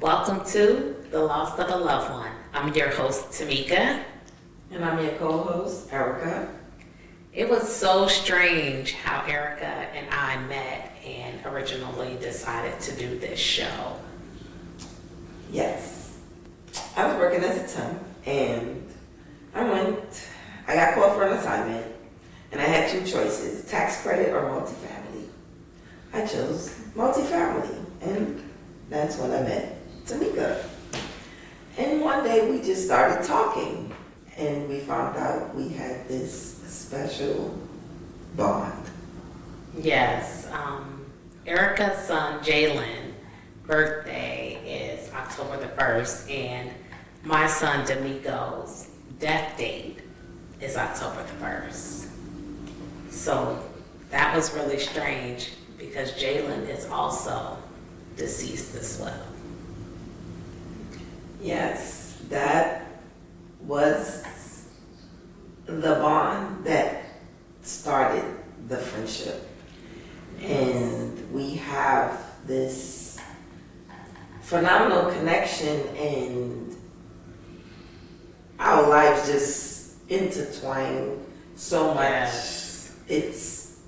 Welcome to The Loss of a Loved One. I'm your host, Temika. And I'm your co-host, Erica. It was so strange how Erica and I met and originally decided to do this show. Yes. I was working as a temp and I got called for an assignment and I had two choices, tax credit or multifamily. I chose multifamily and that's when I met Temika. And one day we just started talking and we found out we had this special bond. Yes, Erica's son, Jalen, birthday is October the 1st, and my son, Domico's death date is October the 1st. So that was really strange because Jalen is also deceased as well. Yes, that was the bond that started the friendship. And we have this phenomenal connection and our lives just intertwine so much. Yes. It's,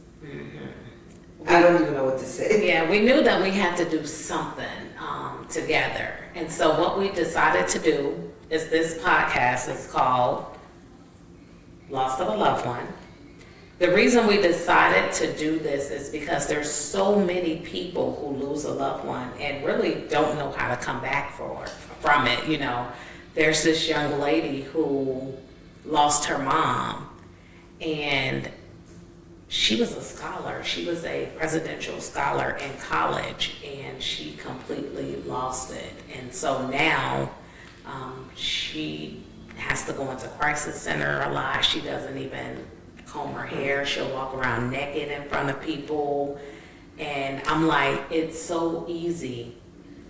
I don't even know what to say. Yeah, we knew that we had to do something together. And so what we decided to do is this podcast is called Loss of a Loved One. The reason we decided to do this is because there's so many people who lose a loved one and really don't know how to come back from it. You know, there's this young lady who lost her mom and she was a scholar. She was a presidential scholar in college, and she completely lost it. And so now she has to go into crisis center a lot. She doesn't even comb her hair. She'll walk around naked in front of people. And I'm like, it's so easy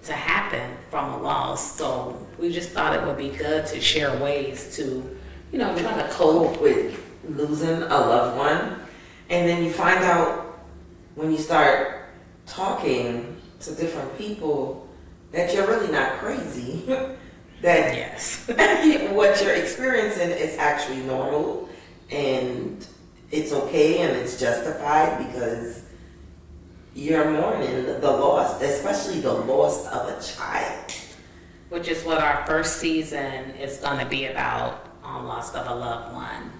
to happen from a loss. So we just thought it would be good to share ways to, you know, try to cope With losing a loved one. And then you find out when you start talking to different people that you're really not crazy. That yes. what you're experiencing is actually normal and it's okay and it's justified because you're mourning the loss, especially the loss of a child. Which is what our first season is going to be about, loss of a loved one.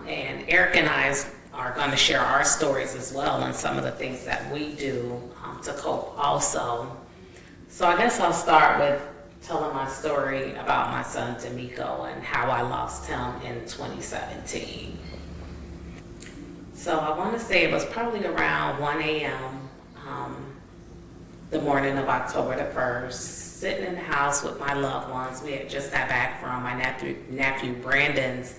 And Eric and I are going to share our stories as well and some of the things that we do to cope also. So I guess I'll start with telling my story about my son Domiquo and how I lost him in 2017. So I want to say it was probably around 1 a.m. The morning of October the 1st, sitting in the house with my loved ones. We had just got back from my nephew Brandon's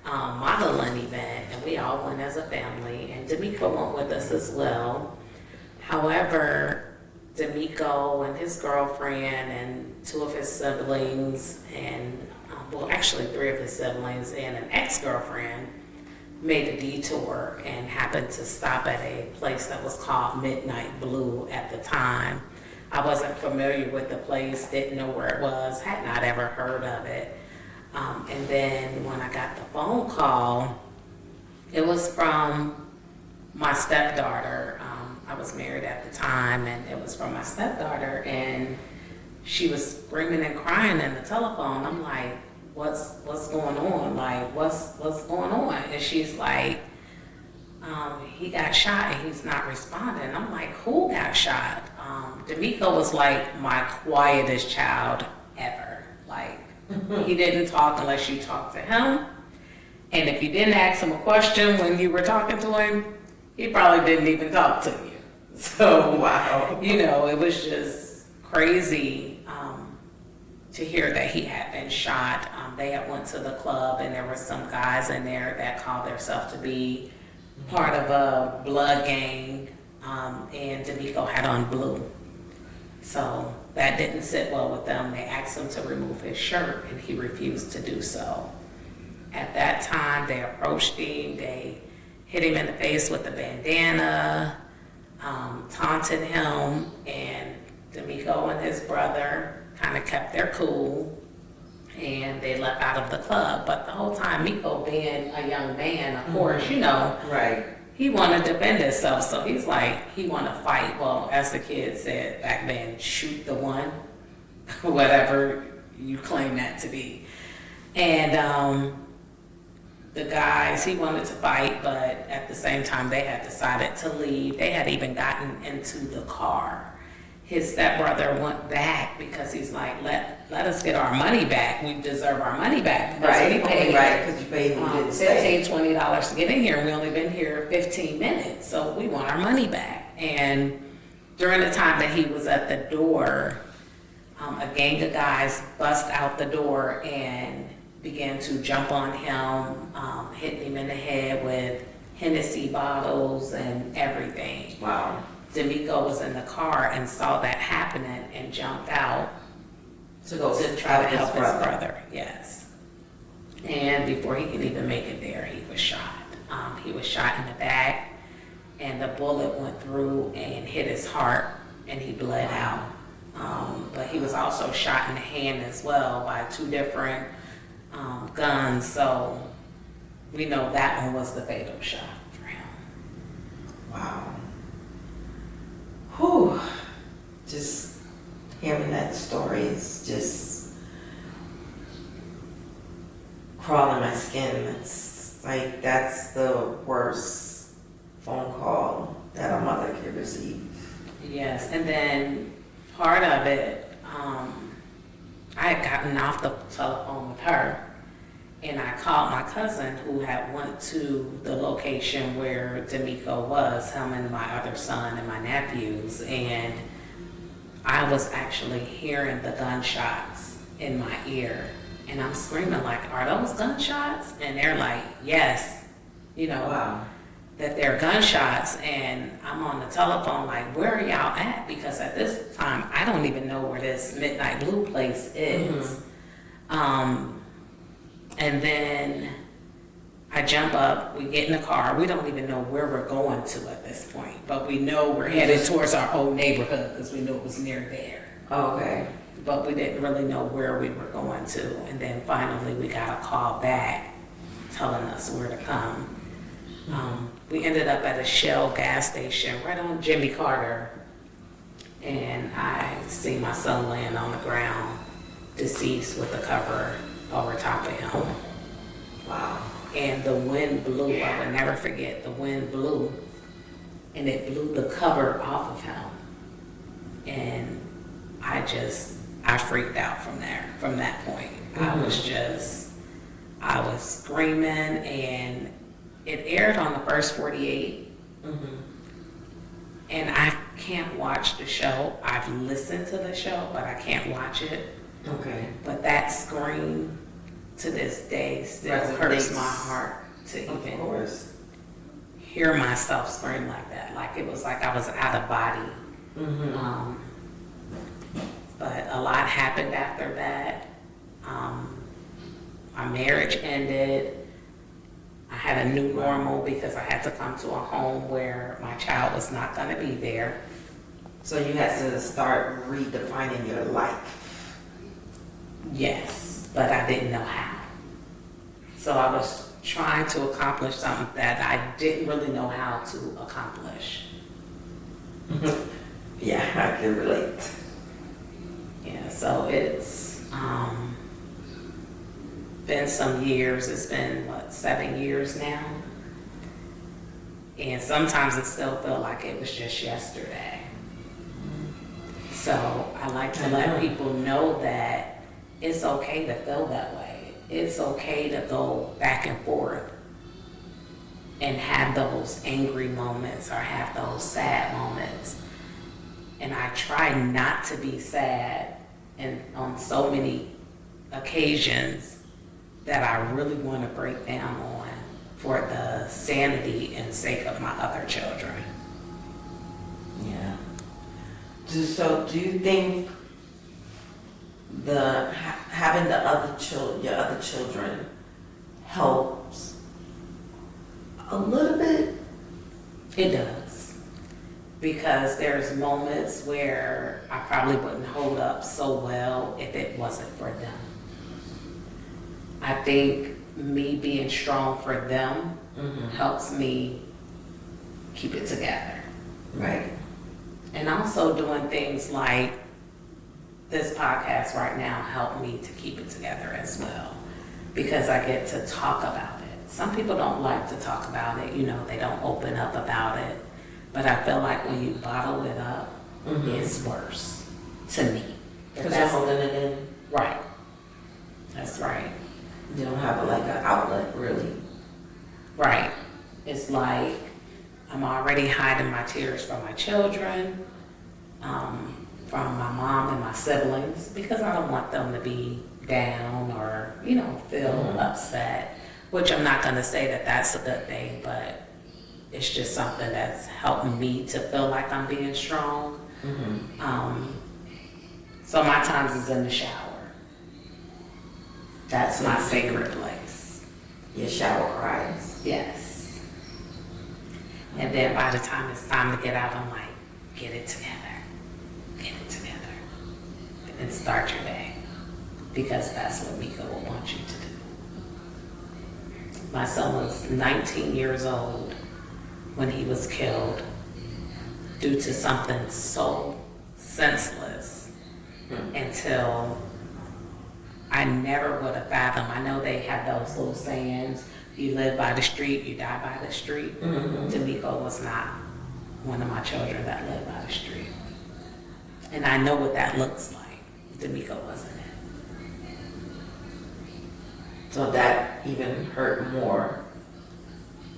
modeling event, and we all went as a family, and Domiquo went with us as well. However, Domiquo and his girlfriend and two of his siblings, and well, actually 3 of his siblings and an ex-girlfriend made a detour and happened to stop at a place that was called Midnight Blue at the time. I wasn't familiar with the place, didn't know where it was, had not ever heard of it. And then when I got the phone call, it was from my stepdaughter. I was married at the time, and it was from my stepdaughter, and she was screaming and crying in the telephone. I'm like, what's going on? Like, what's going on? And she's like, he got shot and he's not responding. I'm like, who got shot? Domiquo was like my quietest child ever. Like, he didn't talk unless you talked to him. And if you didn't ask him a question when you were talking to him, he probably didn't even talk to you. So, Wow. you know, it was just crazy to hear that he had been shot. They had went to the club and there were some guys in there that called themselves to be part of a blood gang, and Domiquo had on blue. So that didn't sit well with them. They asked him to remove his shirt and he refused to do so. At that time, they approached him, they hit him in the face with a bandana, taunted him, and Domiquo and his brother kind of kept their cool, and they left out of the club. But the whole time, Miko being a young man, of course, you know, Right. he wanted to defend himself. So he's like, he want to fight. Well, as the kid said back then, shoot the one, whatever you claim that to be. And the guys, he wanted to fight, but at the same time, they had decided to leave. They had even gotten into the car. His stepbrother went back because he's like, let us get our money back. We deserve our money back. Right, We paid, because you paid and didn't stay. $15, $20 to get in here, and we only been here 15 minutes, so we want our money back. And during the time that he was at the door, a gang of guys bust out the door and began to jump on him, hitting him in the head with Hennessy bottles and everything. Wow. Domiquo was in the car and saw that happening and jumped out To go to try to help his brother. Yes. And before he could even make it there, he was shot. He was shot in the back, and the bullet went through and hit his heart, and he bled out. But he was also shot in the hand as well by 2 different guns, so we know that one was the fatal shot for him. Wow. Whew. Just hearing that story is just crawling my skin. It's like, that's the worst phone call that a mother could receive. Yes, and then part of it, I had gotten off the telephone with her, and I called my cousin who had went to the location where Domiquo was, him and my other son and my nephews, and I was actually hearing the gunshots in my ear, and I'm screaming like, are those gunshots? And they're like, yes, you know. Wow. That they're gunshots, and I'm on the telephone like, where are y'all at? Because at this time, I don't even know where this Midnight Blue place is. And then I jump up, we get in the car, we don't even know where we're going to at this point, but we know we're headed towards our old neighborhood because we knew it was near there. Okay. But we didn't really know where we were going to, and then finally we got a call back telling us where to come. We ended up at a Shell gas station right on Jimmy Carter, and I see my son laying on the ground, deceased with the cover over top of him. Wow. And the wind blew, I will never forget, the wind blew, and it blew the cover off of him. And I freaked out from that point. I was screaming, and it aired on the first 48, and I can't watch the show. I've listened to the show, but I can't watch it. Okay. But that scream to this day still hurts my heart to even hear myself scream like that. Like it was like I was out of body. But a lot happened after that. My marriage ended. I had a new normal because I had to come to a home where my child was not going to be there. So you had to start redefining your life. Yes, but I didn't know how. So I was trying to accomplish something that I didn't really know how to accomplish. Yeah, I can relate. Yeah, so it's been some years. It's been, 7 years now? And sometimes it still feels like it was just yesterday. So I like to let people know that it's okay to feel that way. It's okay to go back and forth and have those angry moments or have those sad moments. And I try not to be sad and on so many occasions that I really want to break down on for the sanity and sake of my other children. Yeah. So do you think having your other children helps a little bit? It does. because there's moments where I probably wouldn't hold up so well if it wasn't for them. I think me being strong for them helps me keep it together. Right. And also doing things like this podcast right now help me to keep it together as well, because I get to talk about it. Some people don't like to talk about it, they don't open up about it. But I feel like when you bottle it up, it's worse to me. Because you're holding it in. Right. That's right. You don't have an outlet, really. Right. It's like I'm already hiding my tears from my children, from my mom and my siblings, because I don't want them to be down or, feel upset, which I'm not going to say that that's a good thing, but it's just something that's helping me to feel like I'm being strong. So my times is in the shower. That's my sacred place. Your shower cries. Yes. And then by the time it's time to get out, I'm like, get it together. Get it together. And start your day. Because that's what Mika will want you to do. My son was 19 years old when he was killed due to something so senseless until I never would have fathomed. I know they have those little sayings, you live by the street, you die by the street. Domiquo was not one of my children that lived by the street. And I know what that looks like. Domiquo wasn't it. So that even hurt more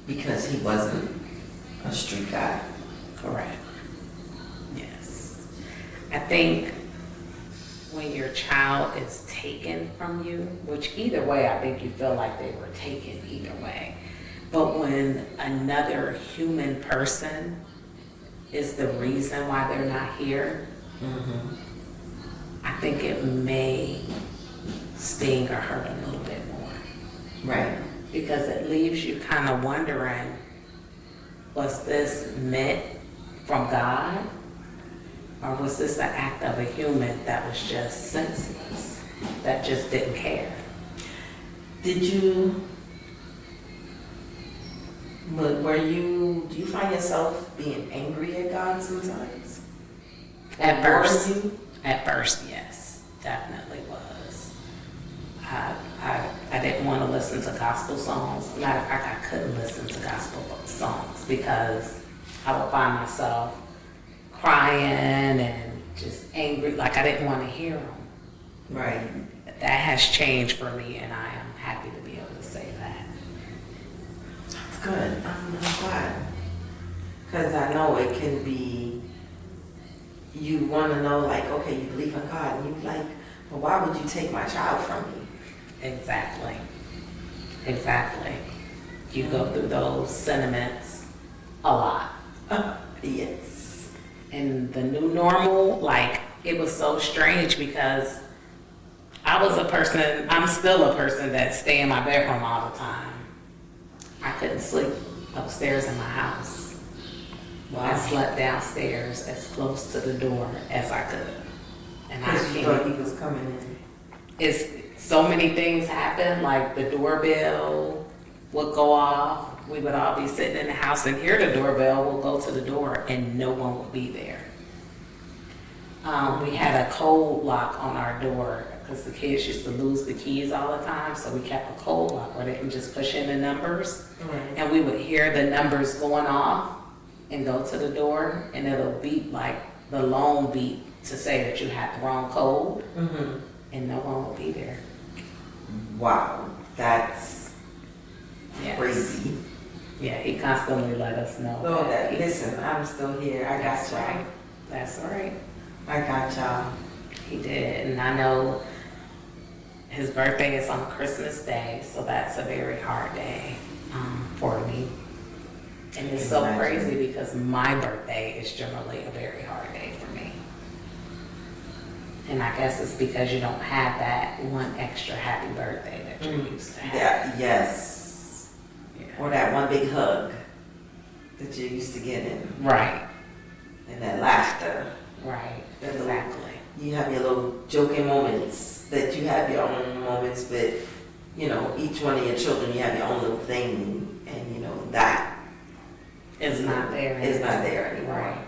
because he wasn't a street guy. Correct. Yes. I think when your child is taken from you, which either way, I think you feel like they were taken either way. But when another human person is the reason why they're not here, I think it may sting or hurt a little bit more. Right. Because it leaves you kind of wondering, was this meant from God? Or was this an act of a human that was just senseless, that just didn't care? Do you find yourself being angry at God sometimes? At first, yes, definitely was. I didn't want to listen to gospel songs. Matter of fact, I couldn't listen to gospel songs because I would find myself crying and just angry, like I didn't want to hear them. Right. That has changed for me, and I am happy to be able to say that. That's good. I'm glad. Because I know it can be, you want to know, like, okay, you believe in God, and you're like, well, why would you take my child from me? Exactly. You go through those sentiments a lot. Yes. And the new normal, like, it was so strange because I'm still a person that stay in my bedroom all the time. I couldn't sleep upstairs in my house. Well, I slept downstairs as close to the door as I could. And I Because you thought he was coming in. It's so many things happen, like the doorbell would go off. We would all be sitting in the house and hear the doorbell. We'll go to the door and no one would be there. We had a code lock on our door because the kids used to lose the keys all the time. So we kept a code lock where they can just push in the numbers. Right. And we would hear the numbers going off and go to the door, and it'll beep like the long beep to say that you had the wrong code, and no one will be there. Wow, that's crazy. Yeah, he constantly let us know. No, listen, I'm still here. I got That's y'all. right. That's right. I got y'all. He did, and I know his birthday is on Christmas Day, so that's a very hard day for me. And it's so crazy because my birthday is generally a very hard day for me. And I guess it's because you don't have that one extra happy birthday that you're used to having. Yeah, yes. Yeah. Or that one big hug that you're used to getting. Right. and that laughter. Right, That exactly. You have your little joking moments, that you have your own moments, but each one of your children, you have your own little thing, and that It's not there is not there anymore. Right.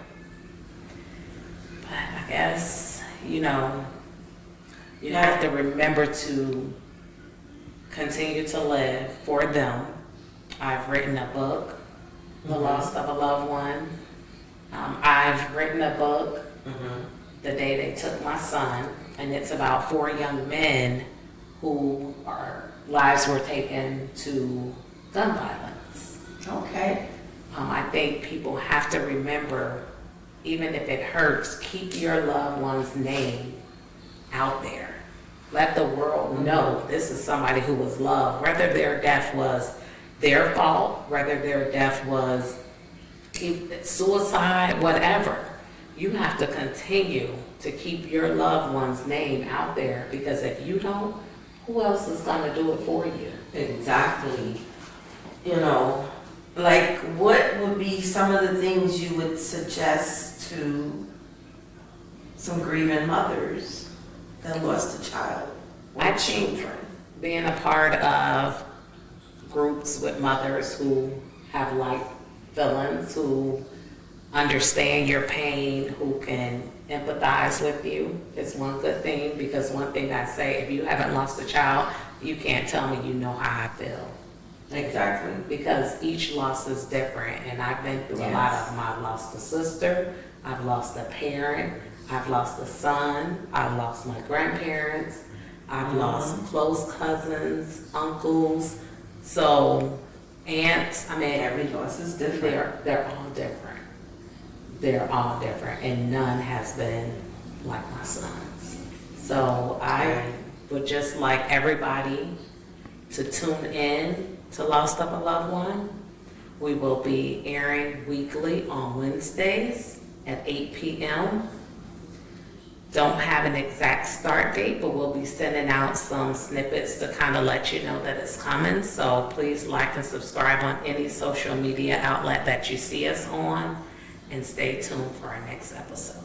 But I guess, you have to remember to continue to live for them. I've written a book, The Loss of a Loved One. I've written a book, The Day They Took My Son, and it's about 4 young men who lives were taken to gun violence. Okay. I think people have to remember, even if it hurts, keep your loved one's name out there. Let the world know this is somebody who was loved, whether their death was their fault, whether their death was suicide, whatever. You have to continue to keep your loved one's name out there, because if you don't, who else is going to do it for you? Exactly. Like, what would be some of the things you would suggest to some grieving mothers that lost a child or I think children? being a part of groups with mothers who have like feelings, who understand your pain, who can empathize with you is one good thing, because one thing I say, if you haven't lost a child, you can't tell me you know how I feel. Exactly. Because each loss is different, and I've been through a lot of them. I've lost a sister, I've lost a parent, I've lost a son, I've lost my grandparents, I've lost close cousins, uncles, so aunts. I mean, Every loss is different. they're all different. They're all different, and none has been like my son's. So I would just like everybody to tune in to Lost of a Loved One. We will be airing weekly on Wednesdays at 8 p.m. Don't have an exact start date, but we'll be sending out some snippets to kind of let you know that it's coming. So please like and subscribe on any social media outlet that you see us on, and stay tuned for our next episode.